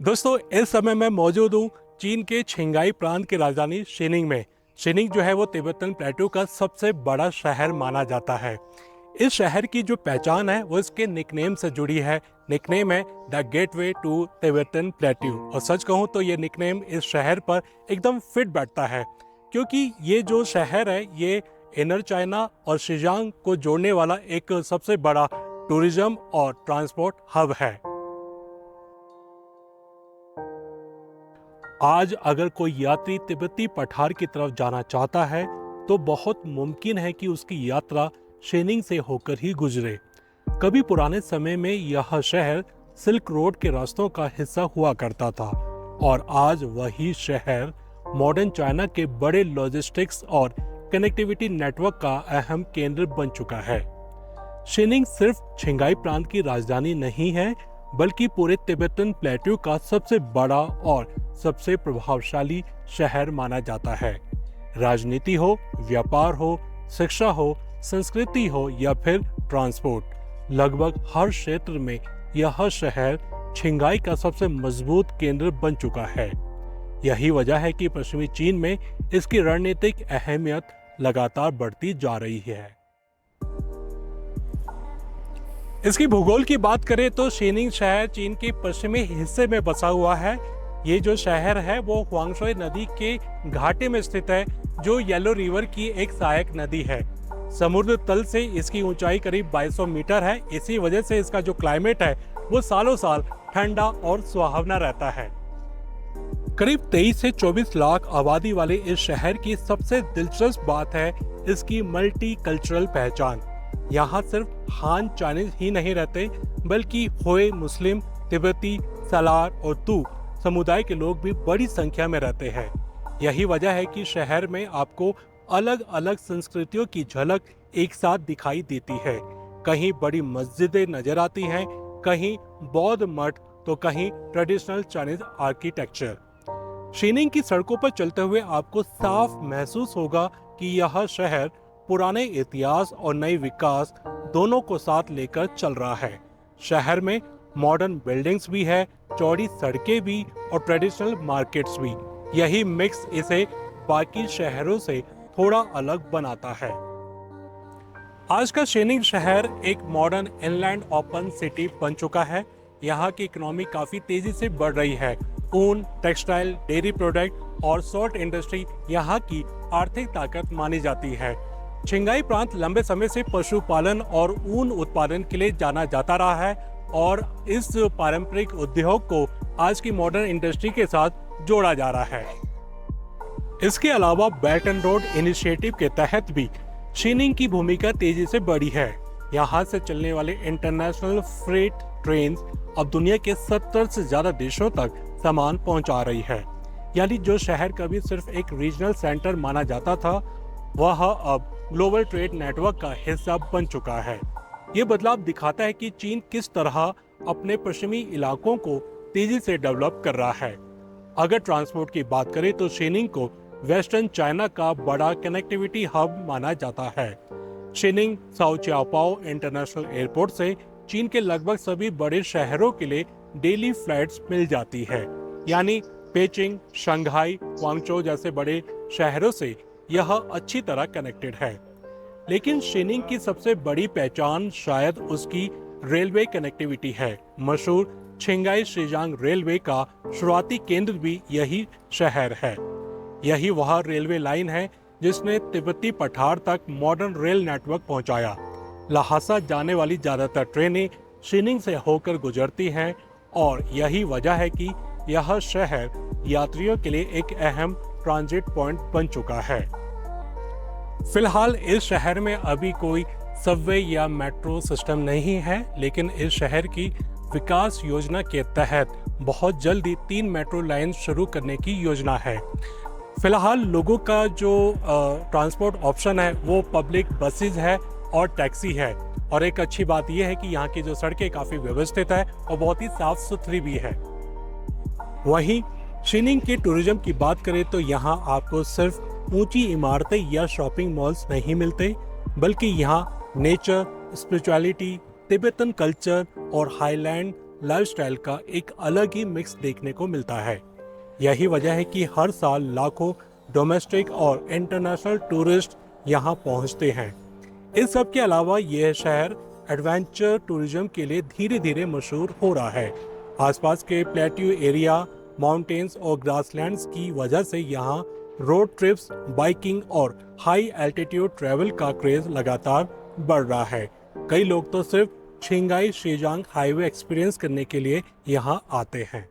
दोस्तों इस समय मैं मौजूद हूँ चीन के छिंगाई प्रांत की राजधानी शीनिंग में। शीनिंग जो है वो तिब्बतन प्लेटू का सबसे बड़ा शहर माना जाता है। इस शहर की जो पहचान है वो इसके निकनेम से जुड़ी है। निकनेम है the gateway to Tibetan plateau, और सच कहूँ तो ये निकनेम इस शहर पर एकदम फिट बैठता है, क्योंकि ये जो शहर है ये इनर चाइना और शिजांग को जोड़ने वाला एक सबसे बड़ा टूरिज्म और ट्रांसपोर्ट हब है। आज अगर कोई यात्री तिब्बती पठार की तरफ जाना चाहता है तो बहुत मुमकिन है कि उसकी यात्रा शीनिंग से होकर ही गुजरे। कभी पुराने समय में यह शहर सिल्क रोड के रास्तों का हिस्सा हुआ करता था, और आज वही शहर मॉडर्न चाइना के बड़े लॉजिस्टिक्स और कनेक्टिविटी नेटवर्क का अहम केंद्र बन चुका है। शीनिंग सिर्फ छिंगाई प्रांत की राजधानी नहीं है, बल्कि पूरे तिब्बतन प्लेट्यू का सबसे बड़ा और सबसे प्रभावशाली शहर माना जाता है। राजनीति हो, व्यापार हो, शिक्षा हो, संस्कृति हो या फिर ट्रांसपोर्ट, लगभग हर क्षेत्र में यह शहर छिंगाई का सबसे मजबूत केंद्र बन चुका है। यही वजह है कि पश्चिमी चीन में इसकी रणनीतिक अहमियत लगातार बढ़ती जा रही है। इसकी भूगोल की बात करें तो शीनिंग शहर चीन के पश्चिमी हिस्से में बसा हुआ है। ये जो शहर है वो हुआंगशुई नदी के घाटे में स्थित है, जो येलो रिवर की एक सहायक नदी है। समुद्र तल से इसकी ऊंचाई करीब 2200 मीटर है। इसी वजह से इसका जो क्लाइमेट है वो सालों साल ठंडा और सुहावना रहता है। करीब 23 से 24 लाख आबादी वाले इस शहर की सबसे दिलचस्प बात है इसकी मल्टी कल्चरल पहचान। यहाँ सिर्फ हान चाइनीज ही नहीं रहते, बल्कि होए मुस्लिम, तिब्बती, सलार और तू समुदाय के लोग भी बड़ी संख्या में रहते हैं। यही वजह है कि शहर में आपको अलग अलग संस्कृतियों की झलक एक साथ दिखाई देती है। कहीं बड़ी मस्जिदें नजर आती हैं, कहीं बौद्ध मठ, तो कहीं ट्रेडिशनल चाइनीज आर्किटेक्चर। शीनिंग की सड़कों पर चलते हुए आपको साफ महसूस होगा कि यह शहर पुराने इतिहास और नए विकास दोनों को साथ लेकर चल रहा है। शहर में मॉडर्न बिल्डिंग्स भी है, चौड़ी सड़कें भी और ट्रेडिशनल मार्केट्स भी। यही मिक्स इसे बाकी शहरों से थोड़ा अलग बनाता है। आज का शीनिंग शहर एक मॉडर्न इनलैंड ओपन सिटी बन चुका है। यहाँ की इकोनॉमी काफी तेजी से बढ़ रही है। ऊन, टेक्सटाइल, डेयरी प्रोडक्ट और सॉल्ट इंडस्ट्री यहाँ की आर्थिक ताकत मानी जाती है। छिंगाई प्रांत लंबे समय से पशुपालन और ऊन उत्पादन के लिए जाना जाता रहा है, और इस पारंपरिक उद्योग को आज की मॉडर्न इंडस्ट्री के साथ जोड़ा जा रहा है। इसके अलावा बेल्ट एंड रोड इनिशिएटिव के तहत भी शीनिंग की भूमिका तेजी से बढ़ी है। यहाँ से चलने वाले इंटरनेशनल फ्रेट ट्रेन अब दुनिया के 70 से ज्यादा देशों तक सामान पहुंचा रही है। यानी जो शहर कभी सिर्फ एक रीजनल सेंटर माना जाता था, वह अब ग्लोबल ट्रेड नेटवर्क का हिस्सा बन चुका है। ये बदलाव दिखाता है कि चीन किस तरह अपने पश्चिमी इलाकों को तेजी से डेवलप कर रहा है। अगर ट्रांसपोर्ट की बात करें तो शीनिंग को वेस्टर्न चाइना का बड़ा कनेक्टिविटी हब माना जाता है। शीनिंग साओ चियाओपाओ इंटरनेशनल एयरपोर्ट से चीन के लगभग सभी बड़े शहरों के लिए डेली फ्लाइट्स मिल जाती है। यानी पेचिंग, शंघाई, ग्वांगझो जैसे बड़े शहरों से यह अच्छी तरह कनेक्टेड है। लेकिन शीनिंग की सबसे बड़ी पहचान शायद उसकी रेलवे कनेक्टिविटी है। मशहूर छिंगाई शीजांग रेलवे का शुरुआती केंद्र भी यही शहर है। यही वह रेलवे लाइन है जिसने तिब्बती पठार तक मॉडर्न रेल नेटवर्क पहुंचाया। लहासा जाने वाली ज्यादातर ट्रेनें शीनिंग से होकर गुजरती हैं, और यही वजह है कि यह शहर यात्रियों के लिए एक अहम ट्रांजिट पॉइंट बन चुका है। फिलहाल इस शहर में अभी कोई सबवे या मेट्रो सिस्टम नहीं है, लेकिन इस शहर की विकास योजना के तहत बहुत जल्दी 3 मेट्रो लाइन शुरू करने की योजना है। फिलहाल लोगों का जो ट्रांसपोर्ट ऑप्शन है वो पब्लिक बसेस है और टैक्सी है, और एक अच्छी बात यह है कि यहाँ की जो सड़कें काफ़ी व्यवस्थित है और बहुत ही साफ सुथरी भी है। वहीं शीनिंग के टूरिज्म की बात करें तो यहाँ आपको सिर्फ ऊंची इमारतें या शॉपिंग मॉल्स नहीं मिलते, बल्कि यहाँ नेचर, स्पिरिचुअलिटी, तिब्बतन कल्चर और हाईलैंड लाइफस्टाइल का एक अलग ही मिक्स देखने को मिलता है। यही वजह है कि हर साल लाखों डोमेस्टिक और इंटरनेशनल टूरिस्ट यहाँ पहुँचते हैं। इस सब के अलावा यह शहर एडवेंचर टूरिज्म के लिए धीरे धीरे मशहूर हो रहा है। आसपास के प्लेट्यू एरिया, माउंटेन्स और ग्रासलैंड्स की वजह से यहाँ रोड ट्रिप्स, बाइकिंग और हाई एल्टीट्यूड ट्रैवल का क्रेज लगातार बढ़ रहा है। कई लोग तो सिर्फ छिंगाई शीजांग हाईवे एक्सपीरियंस करने के लिए यहाँ आते हैं।